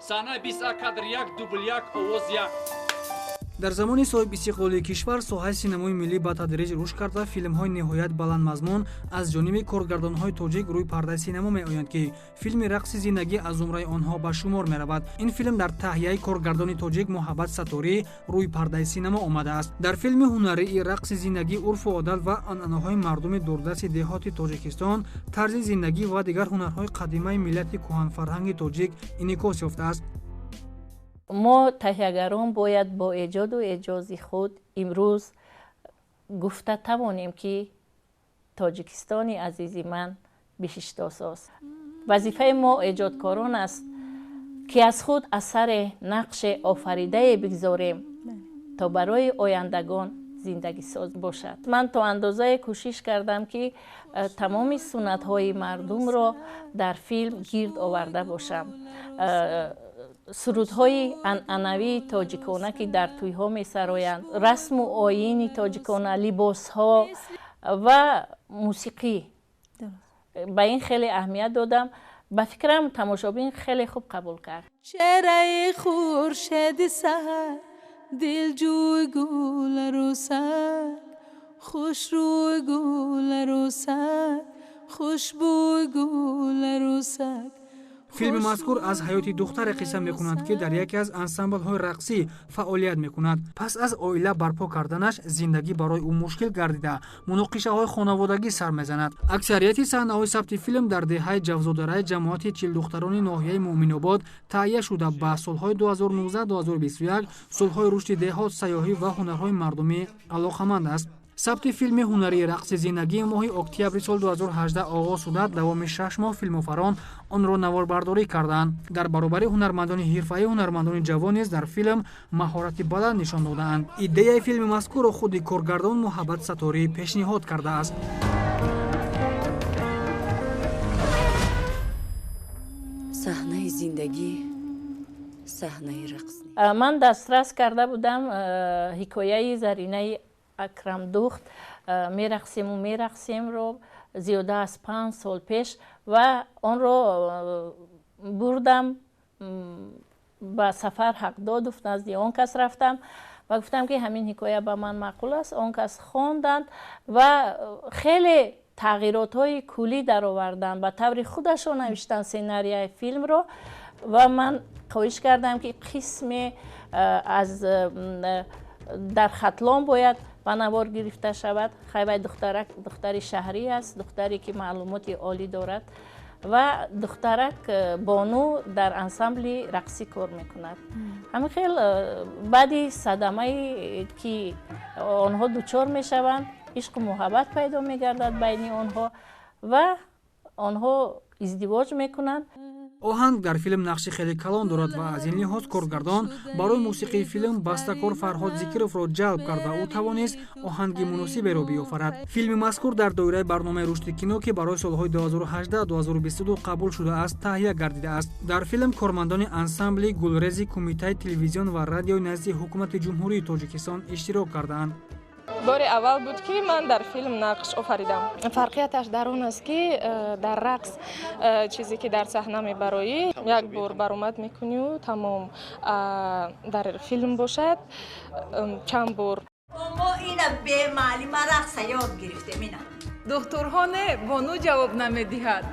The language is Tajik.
صحنه 20 کادر 1 دوبل 1 آواز 1. дар замони соҳиб истиқлолии кишвар соҳаи синамои миллӣ ба тадриҷ рушд карда филмҳои ниҳоят баландмазмун аз ҷониби коргардонҳои тоҷик рӯи пардаи синемо меоянд ки филми рақси зиндагӣ аз зумраи онҳо ба шумор меравад. ин филм дар таҳияи коргардони тоҷик муҳаббат саторӣ рӯи пардаи синемо омадааст. дар филми ҳунарии рақси зиндагӣ урфу одат ва анъанаҳои мардуми дурдасти деҳоти тоҷикистон, тарзи зиндагӣ ва дигар ҳунарҳои қадимаи миллати кӯҳанфарҳанги тоҷик инъикос ёфтааст. мо таҳиягарон бояд бо эҷоду эҷози худ имрӯз гуфта тавонем ки тоҷикистони азизи ман бишиштосост. вазифаи мо эҷодкорон аст ки аз худ асаре нақше офаридае бигзорем то барои ояндагон зиндагисоз бошад. ман то андозае кӯшиш кардам ки тамоми суннатҳои мардумро дар филм гирд оварда бошам. сурудҳои анъанавии тоҷикона ки дар тӯйҳо месароянд, расму оини тоҷикона, либосҳо ва мусиқӣ. ба ин хеле аҳамият додам. ба фикрам тамошобин хеле хуб қабул кард. чеҳраи хуршеди саҳар дилҷӯй гулару саг, хушрӯй гулару саг, хушбӯй гулару саг. филми мазкур аз ҳаёти духтаре қисса мекунад ки дар яке аз ансамблҳои рақсӣ фаъолият мекунад. пас аз оила барпо карданаш зиндагӣ барои ӯ мушкил гардида муноқишаҳои хонаводагӣ сар мезанад. аксарияти саҳнаҳои сабти филм дар деҳаи ҷавзодараи ҷамоати чилдухтарони ноҳияи муъминобод таҳия шуда ба солҳои 2019-2021 солҳои рушди деҳот, сайёҳӣ ва ҳунарҳои мардумӣ алоқаманд аст. сабти филми ҳунарии рақси зиндагӣ моҳи октябри соли 2018 оғоз шуда давоми 6 моҳ филмофарон онро наворбардорӣ карданд. дар баробари ҳунармандони ҳирфаӣ ҳунармандони ҷавон низ дар филм маҳорати баланд нишон додаанд. идеяи филми мазкурро худи коргардон муҳаббат саторӣ пешниҳод кардааст. саҳнаи зиндагӣ, саҳнаи рақс. ман дастрас карда будам ҳикояи Заринаи Акрамдухт мерақсемро зиёда аз 5 сол пеш ва онро бурдам ба Сафар Ҳақдодов назди он кас рафтам ва гуфтам ки ҳамин ҳикоя ба ман маъқул аст. он кас хонданд ва хеле тағйиротҳои куллӣ дароварданд. ба таври худашон навиштанд сценарияи филмро ва ман хоҳиш кардам ки қисме аз дар хатлон бояд ба навор гирифта шавад. хайвай духтари шаҳрӣ аст, духтаре ки маълумоти олӣ дорад ва духтарак бону дар ансамбли рақсӣ кор мекунад. ҳамин хел баъди садамае ки онҳо дучор мешаванд, ишқу муҳаббат пайдо мегардад байни онҳо ва онҳо издивоҷ мекунанд. оҳанг дар филм нақши хеле калон дорад ва аз ин лиҳоз коргардон барои мусиқии филм бастакор Фарҳод Зикировро ҷалб карда ӯ тавонист оҳанги муносиберо биёфарад. филми мазкур дар доираи барномаи рушди кино ки барои солҳои 2018-2022 қабул шудааст таҳия гардидааст. дар филм кормандони ансамбли Гулрези Кумитаи телевизион ва радиои назди ҳукумати ҷумҳурии Тоҷикистон иштирок кардаанд. бори аввал буд ки ман дар филм нақш офаридам. фарқияташ дар он аст ки дар рақс чизе ки дар саҳна мебароӣ як бор баромад мекунию тамом дар филм бошад чанд бор. мо ина бемаълима рақса ёд гирифтем. ина духтурҳо не бону ҷавоб намедиҳад.